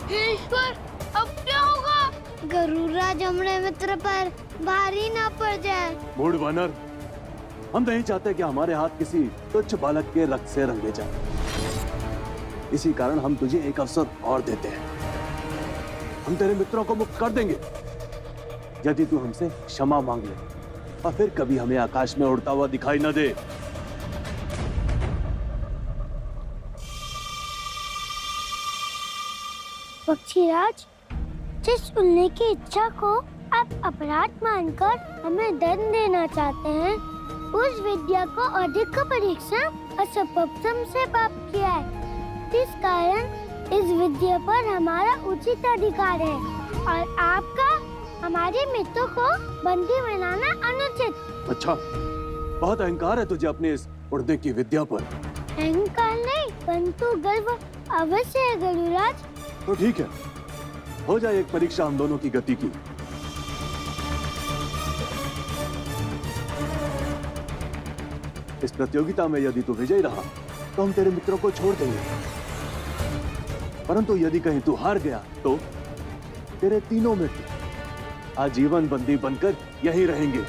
ईश्वर, अब क्या होगा? गरुड़राज हमारे मित्र पर भारी ना पड़ जाए। मूढ़ वानर, हम नहीं चाहते कि हमारे हाथ किसी तुच्छ बालक के रक्त से रंगे जाए। इसी कारण हम तुझे एक अवसर और देते हैं। हम तेरे मित्रों को मुक्त कर देंगे यदि तू हमसे क्षमा मांग ले और फिर कभी हमें आकाश में उड़ता हुआ दिखाई न दे। पक्षीराज, जिस उड़ने की इच्छा को आप अपराध मानकर हमें दंड देना चाहते हैं, उस विद्या को अधिक परीक्षण असफलता से प्राप्त किया है। इस कारण इस विद्या पर हमारा उचित अधिकार है और आपका हमारे मित्रों को बंदी बनाना अनुचित। अच्छा, बहुत अहंकार है तुझे अपने इस उड़ने की विद्या पर। अहंकार नहीं, परंतु गर्व अवश्य है गरुड़राज। तो ठीक है, हो जाए एक परीक्षा हम दोनों की गति की। इस प्रतियोगिता में यदि तू विजयी रहा तो हम तेरे मित्रों को छोड़ देंगे, परंतु यदि कहीं तू हार गया तो तेरे तीनों मित्र आजीवन बंदी बनकर यहीं रहेंगे।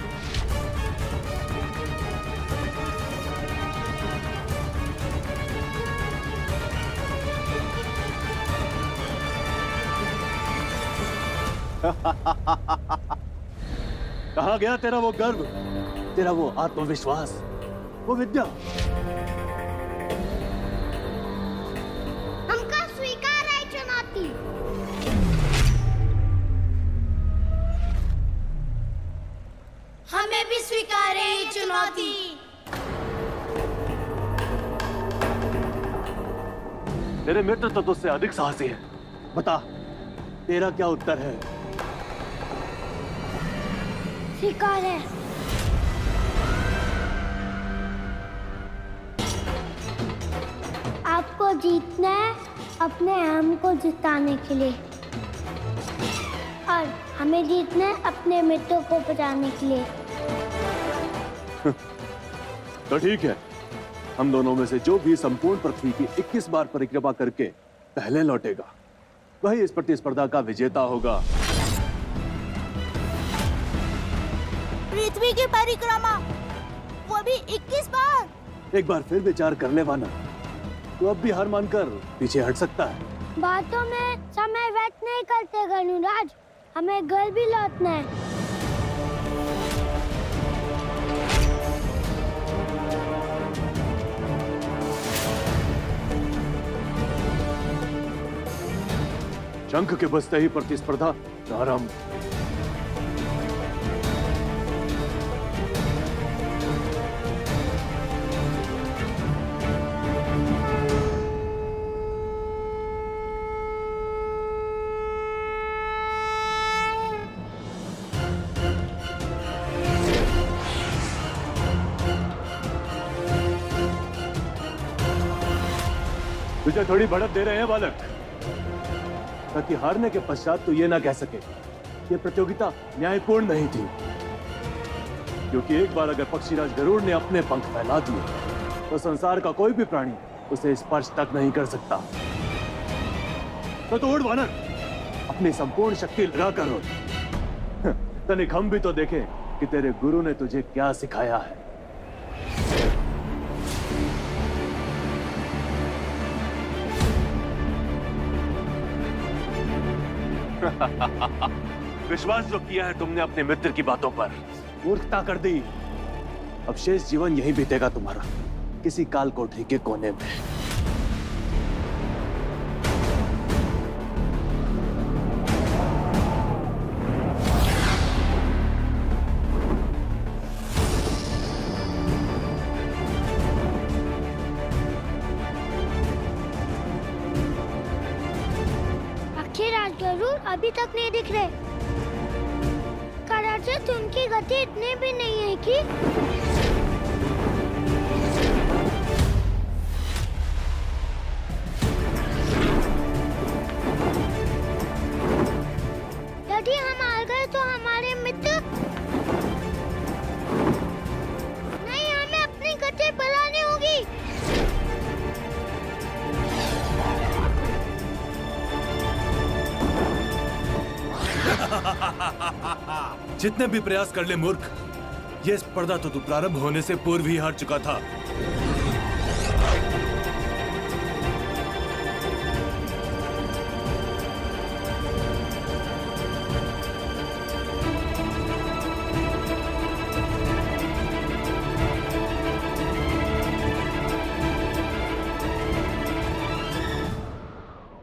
कहाँ गया तेरा वो गर्व, तेरा वो आत्मविश्वास, वो विद्या? हमका स्वीकार है चुनौती। हमें भी स्वीकार है ये चुनौती। तेरे मित्र तो तुझसे अधिक साहसी हैं। बता, तेरा क्या उत्तर है? स्वीकार है। आपको जीतना है अपने हम को जिताने के लिए, और हमें जीतना है अपने मित्रों को बचाने के लिए। तो ठीक है, हम दोनों में से जो भी संपूर्ण पृथ्वी की 21 बार परिक्रमा करके पहले लौटेगा, वही इस प्रतिस्पर्धा का विजेता होगा। पृथ्वी की परिक्रमा, वो भी 21 बार। एक बार फिर विचार कर ले वानर, तू अब भी हार मानकर पीछे हट सकता है। बातों में समय व्यर्थ नहीं करते गरुड़राज, हमें घर भी लौटना है। शंख के बजते ही प्रतिस्पर्धा प्रारंभ। तुझे थोड़ी बढ़त दे रहे हैं बालक, ताकि हारने के पश्चात तू ये ना कह सके ये प्रतियोगिता न्यायपूर्ण नहीं थी। क्योंकि एक बार अगर पक्षीराज गरुड़ ने अपने पंख फैला दिए तो संसार का कोई भी प्राणी उसे स्पर्श तक नहीं कर सकता। तो उड़ वानर, अपनी संपूर्ण शक्ति लगा कर उड़। तनिक हम भी तो देखें कि तेरे गुरु ने तुझे क्या सिखाया है। विश्वास जो किया है तुमने अपने मित्र की बातों पर, मूर्खता कर दी। अब शेष जीवन यही बीतेगा तुम्हारा, किसी काल कोठरी के कोने में। गरुड़ अभी तक नहीं दिख रहे। कदाचित उनकी गति इतनी भी नहीं है कि यदि हम हार गए तो हमारे मित्र नहीं, हमें अपनी गति बढ़ानी होगी। जितने भी प्रयास कर ले मूर्ख, ये स्पर्धा तो तू प्रारंभ होने से पूर्व ही हार चुका था।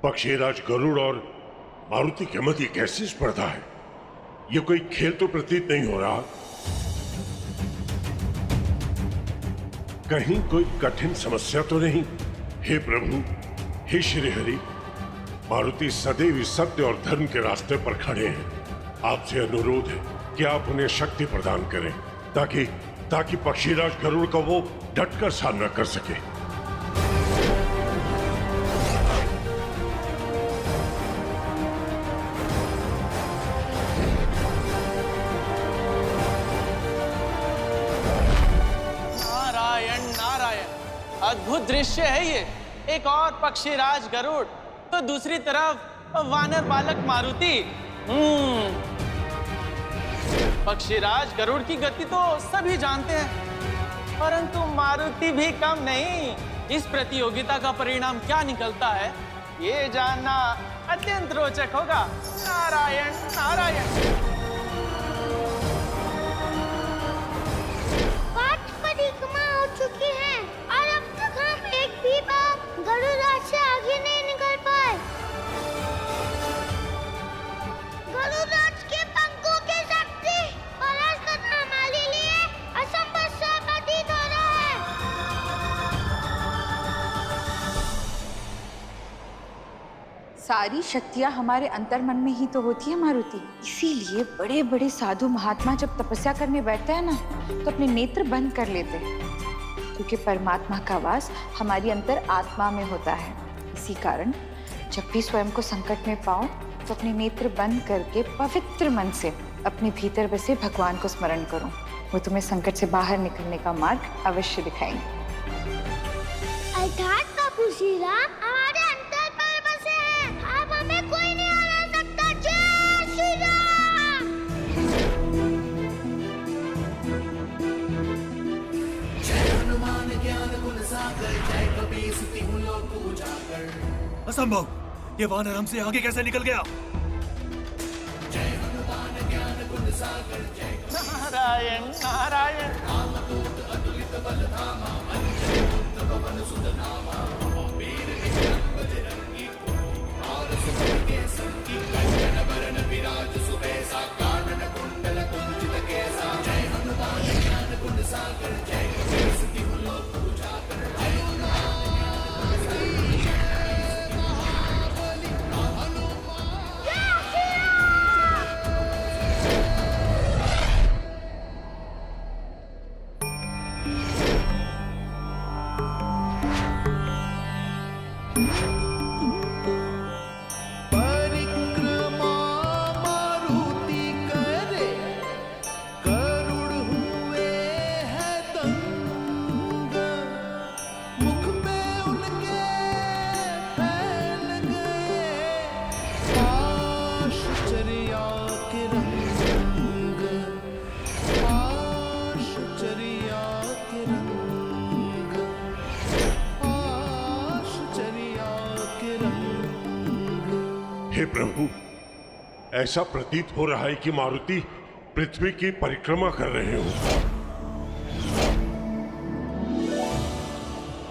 पक्षीराज गरुड़ और मारुति के मध्य कैसी स्पर्धा है? ये कोई खेल तो प्रतीत नहीं हो रहा। कहीं कोई कठिन समस्या तो नहीं? हे प्रभु, हे श्री हरि, मारुति सदैव सत्य और धर्म के रास्ते पर खड़े हैं। आपसे अनुरोध है कि आप उन्हें शक्ति प्रदान करें ताकि पक्षीराज गरुड़ का वो डटकर सामना कर सके। अद्भुत दृश्य है ये। एक और पक्षीराज गरुड़ तो दूसरी तरफ वानर बालक मारुति। पक्षीराज गरुड़ की गति तो सभी जानते हैं, परंतु मारुति भी कम नहीं। इस प्रतियोगिता का परिणाम क्या निकलता है, ये जानना अत्यंत रोचक होगा। नारायण नारायण। चुकी हैं और अब तक हम एक भी बार गरुड़राज से आगे नहीं निकल पाए। गरुड़राज के पंखों की शक्ति परास्त करना हमारे लिए असंभव सा प्रतीत हो रहा है। सारी शक्तियाँ हमारे अंतर्मन में ही तो होती है मारुति। इसीलिए बड़े बड़े साधु महात्मा जब तपस्या करने बैठते हैं ना, तो अपने नेत्र बंद कर लेते हैं, क्योंकि परमात्मा का वास हमारी अंतर आत्मा में होता है। इसी कारण जब भी स्वयं को संकट में पाओ तो अपने नेत्र बंद करके पवित्र मन से अपने भीतर बसे भगवान को स्मरण करो। वो तुम्हें संकट से बाहर निकलने का मार्ग अवश्य दिखाएंगे। अर्थात बापू श्री राम हमारे अंतर पर बसे हैं। अब हमें कोई नहीं हरा सकता। जय श्री राम। असंभव, ये वानर हमसे आगे कैसे निकल गया? नारायण नारायण। हे प्रभु, ऐसा प्रतीत हो रहा है कि मारुति पृथ्वी की परिक्रमा कर रहे हो।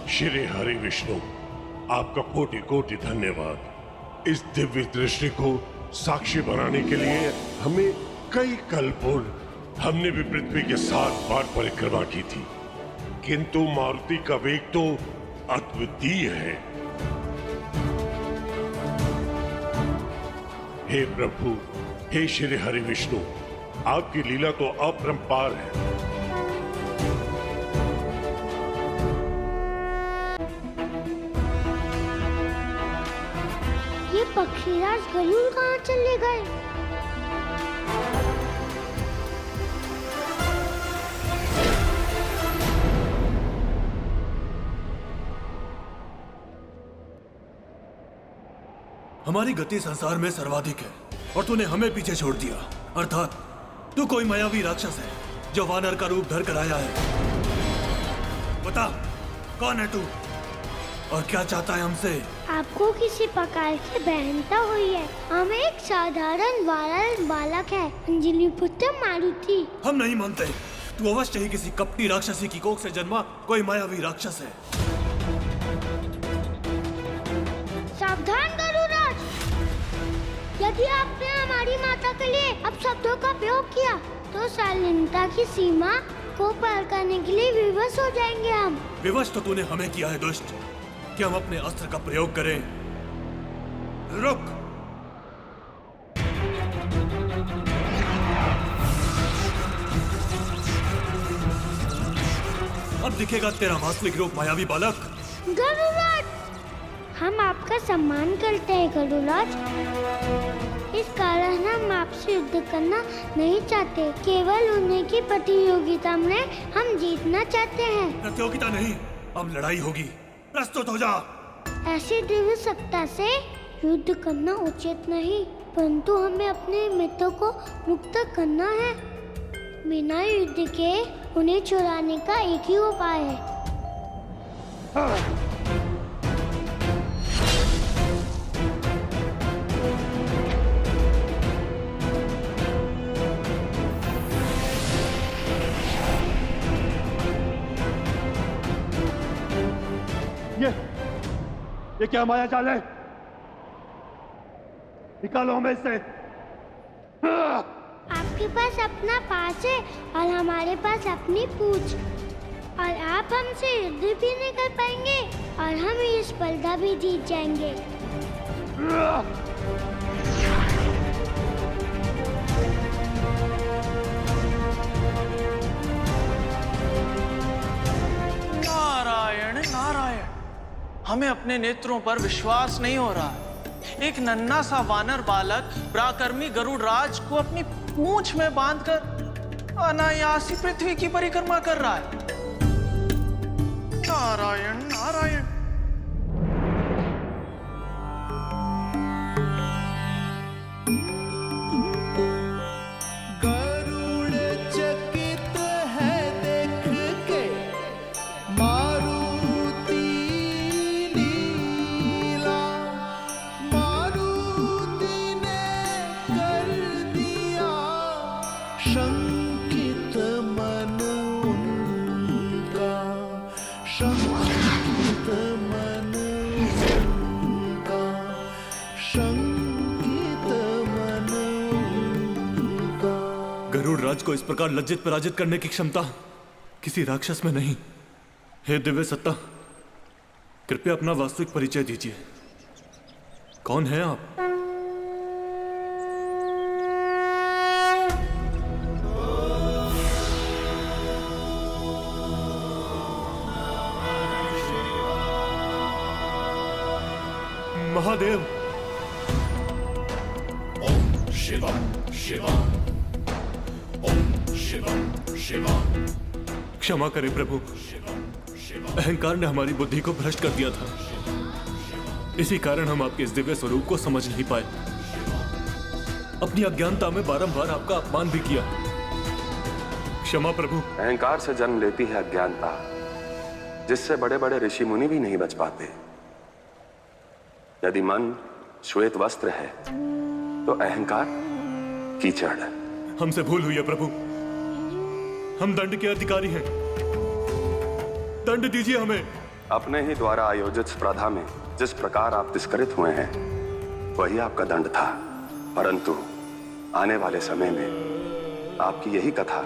श्री हरि विष्णु, आपका कोटि कोटि धन्यवाद। इस दिव्य दृष्टि को साक्षी बनाने के लिए हमें कई कल्प पूर्व हमने भी पृथ्वी के 7 बार परिक्रमा की थी, किंतु मारुति का वेग तो अद्वितीय है। हे प्रभु, हे श्री हरि विष्णु, आपकी लीला तो अपरंपार है। ये पक्षीराज गरुड़ कहाँ चले गए? हमारी गति संसार में सर्वाधिक है, और तूने हमें पीछे छोड़ दिया। अर्थात तू कोई मायावी राक्षस है जो वानर का रूप धर कर आया है। बता, कौन है तू और क्या चाहता है हमसे? आपको किसी प्रकार की बहनता हुई है। हम एक साधारण वानर बालक है, अंजलि पुत्र मारुति। हम नहीं मानते। तू अवश्य ही किसी कपटी राक्षसी की कोख से जन्मा कोई मायावी राक्षस है। सावधान गरुड़राज, यदि आपने हमारी माता के लिए अपशब्दों का प्रयोग किया तो शालीनता की सीमा को पार करने के लिए विवश हो जाएंगे हम। विवश तो तूने हमें किया है दुष्ट, कि हम अपने अस्त्र का प्रयोग करें। रुक! अब दिखेगा तेरा वास्तविक रूप मायावी बालक। गरुड़राज, हम आपका सम्मान करते हैं गरुड़राज। इस कारण हम आपसे युद्ध करना नहीं चाहते, केवल उन्हीं की प्रतियोगिता में हम जीतना चाहते हैं। प्रतियोगिता नहीं, अब लड़ाई होगी। प्रस्तुत हो जा। ऐसी दिव्य सत्ता से युद्ध करना उचित नहीं, परंतु हमें अपने मित्रों को मुक्त करना है। बिना युद्ध के उन्हें चुराने का एक ही उपाय है। ये क्या माया जाल है? निकालो हमें इससे। आपके पास अपना पास है और हमारे पास अपनी पूंछ, और आप हमसे युद्ध भी नहीं कर पाएंगे और हम ये स्पर्धा भी जीत जाएंगे। नारायण नारायण, हमें अपने नेत्रों पर विश्वास नहीं हो रहा। एक नन्हा सा वानर बालक पराक्रमी गरुड़राज को अपनी पूंछ में बांधकर अनायास ही पृथ्वी की परिक्रमा कर रहा है। नारायण नारायण। गरुड़राज को इस प्रकार लज्जित पराजित करने की क्षमता किसी राक्षस में नहीं। हे दिव्य सत्ता, कृपया अपना वास्तविक परिचय दीजिए। कौन है आप? महादेव। ओम शिवम शिवम, ओम शिवम शिवम। क्षमा करें प्रभु, अहंकार ने हमारी बुद्धि को भ्रष्ट कर दिया था। इसी कारण हम आपके इस दिव्य स्वरूप को समझ नहीं पाए। अपनी अज्ञानता में बारंबार आपका अपमान भी किया। क्षमा प्रभु। अहंकार से जन्म लेती है अज्ञानता, जिससे बड़े बड़े ऋषि मुनि भी नहीं बच पाते। यदि मन श्वेत वस्त्र है तो अहंकार कीचड़। हमसे भूल हुई है प्रभु, हम दंड के अधिकारी हैं। दंड दीजिए हमें। अपने ही द्वारा आयोजित स्पर्धा में जिस प्रकार आप तिरस्कृत हुए हैं, वही आपका दंड था। परंतु आने वाले समय में आपकी यही कथा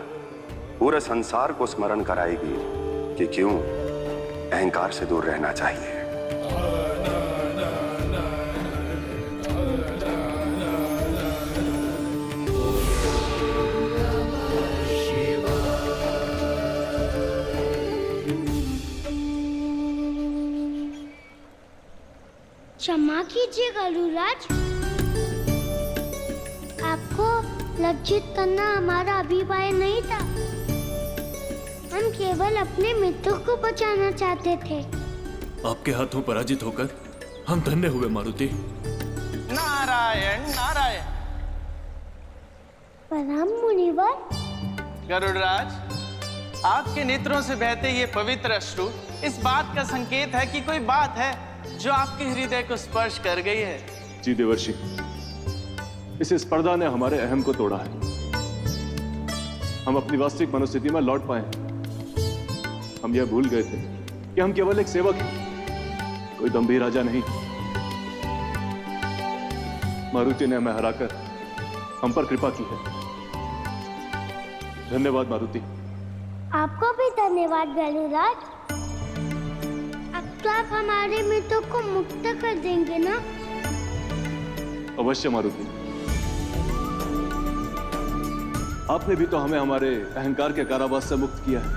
पूरे संसार को स्मरण कराएगी कि क्यों अहंकार से दूर रहना चाहिए। क्षमा कीजिए गरुड़राज, आपको लज्जित करना हमारा अभिप्राय नहीं था। हम केवल अपने मित्रों को बचाना चाहते थे। आपके हाथों पराजित होकर हम धन्य हुए मारुति। नारायण नारायण। प्रणाम मुनिवर। गरुड़राज, आपके नेत्रों से बहते ये पवित्र अश्रु इस बात का संकेत है कि कोई बात है जो आपके हृदय को स्पर्श कर गई है। जी देवर्षि, इस स्पर्धा ने हमारे अहम को तोड़ा है। हम अपनी वास्तविक मनोस्थिति में लौट पाए हैं। हम यह भूल गए थे कि हम केवल एक सेवक हैं, कोई गंभीर राजा नहीं। मारुति ने हमें हराकर हम पर कृपा की है। धन्यवाद मारुति। आपको भी धन्यवाद गरुड़राज। अब तो आप हमारे मित्रों को मुक्त कर देंगे ना? अवश्य मारुति। आपने भी तो हमें हमारे अहंकार के कारावास से मुक्त किया है।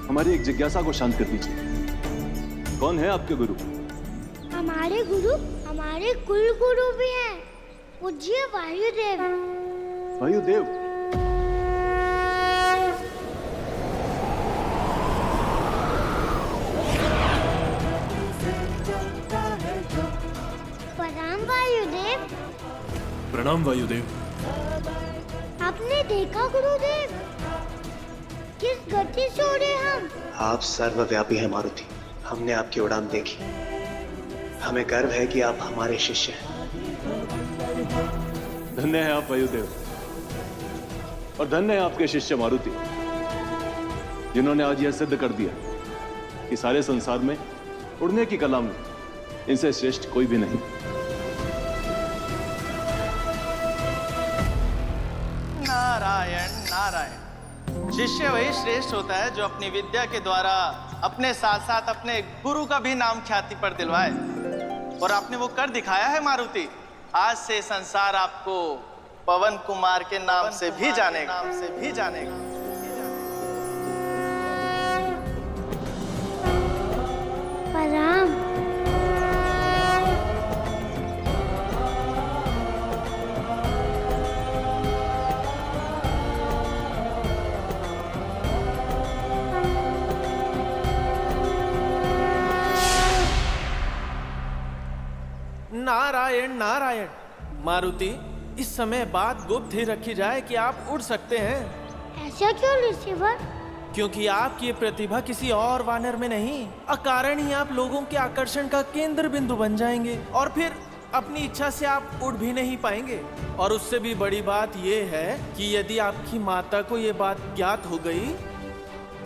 हमारी एक जिज्ञासा को शांत कर दीजिए। कौन है आपके गुरु? हमारे गुरु हमारे कुल गुरु भी हैं, पूज्य वायुदेव। वायुदेव? प्रणाम वायुदेव। प्रणाम वायुदेव। आपने देखा गुरुदेव, किस गति से उड़े हम। आप सर्वव्यापी हैं मारुति। हमने आपकी उड़ान देखी। हमें गर्व है कि आप हमारे शिष्य हैं। धन्य है आप वायुदेव, और धन्य है आपके शिष्य मारुति, जिन्होंने आज यह सिद्ध कर दिया कि सारे संसार में उड़ने की कला में इनसे श्रेष्ठ कोई भी नहीं। नारायण नारायण। शिष्य वही श्रेष्ठ होता है जो अपनी विद्या के द्वारा अपने साथ साथ अपने गुरु का भी नाम ख्याति पर दिलवाए, और आपने वो कर दिखाया है मारुति। आज से संसार आपको पवन कुमार के नाम से भी जानेगा। प्रणाम। नारायण नारायण। मारुति, इस समय बात गुप्त ही रखी जाए कि आप उड़ सकते हैं। ऐसा क्यों रिसीवर? क्योंकि आपकी प्रतिभा किसी और वानर में नहीं, अकारण ही आप लोगों के आकर्षण का केंद्र बिंदु बन जाएंगे, और फिर अपनी इच्छा से आप उड़ भी नहीं पाएंगे। और उससे भी बड़ी बात यह है कि यदि आपकी माता को यह बात ज्ञात हो गई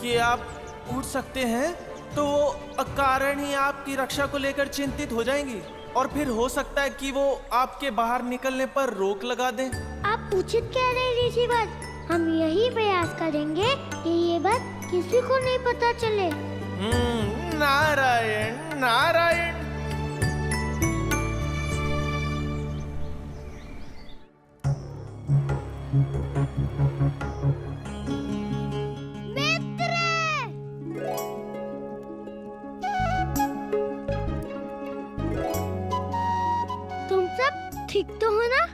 कि आप उड़ सकते हैं, तो वो अकारण ही आपकी रक्षा को लेकर चिंतित हो जाएंगी, और फिर हो सकता है कि वो आपके बाहर निकलने पर रोक लगा दें। आप उचित कह रहे हैं रिसीवर। हम यही प्रयास करेंगे कि ये बात किसी को नहीं पता चले। नारायण नारायण। तुम सब ठीक तो हो ना?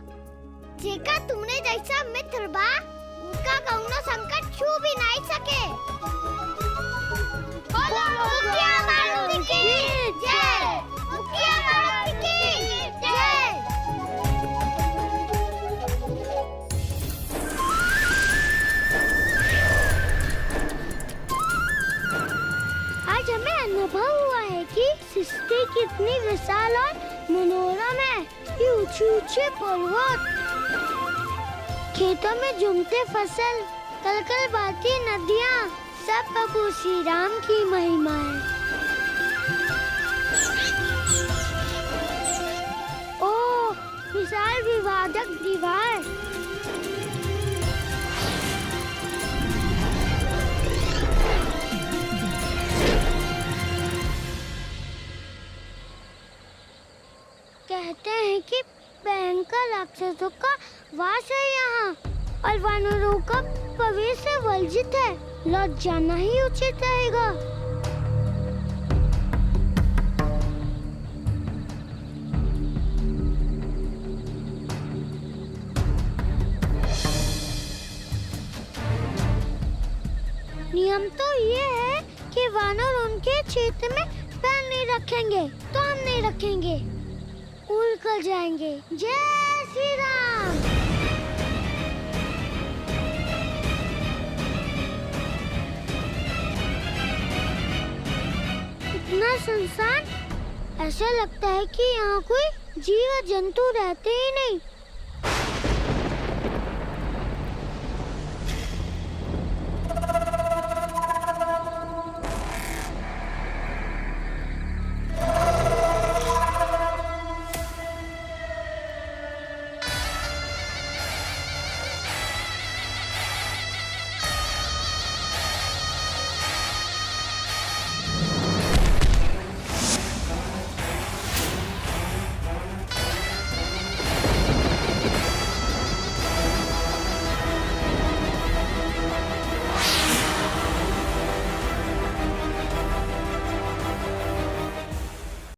जेका तुमने जैसा मित्र बा, उनका कौनो संकट छू भी नहीं सके। बोलो मुखिया मारुति की जय। मुखिया मारुति की जय। आज हमें अनुभव हुआ है कि सृष्टि कितनी विशाल और मनोरम है। ये ऊंचे पर्वत, खेतों में झूमते फसल, कलकल बहती नदियाँ, सब प्रभु श्री राम की महिमा है। ओ विशाल विवादक दीवार, कहते हैं कि भयंकर राक्षसों का वास है यहाँ, और वानरों का प्रवेश वर्जित है। लौट जाना ही उचित रहेगा। नियम तो ये है कि वानर उनके क्षेत्र में पैर नहीं रखेंगे, तो हम नहीं रखेंगे, उड़ कर जाएंगे। जय श्री राम। इतना सुनसान, ऐसा लगता है कि यहाँ कोई जीव जंतु रहते ही नहीं।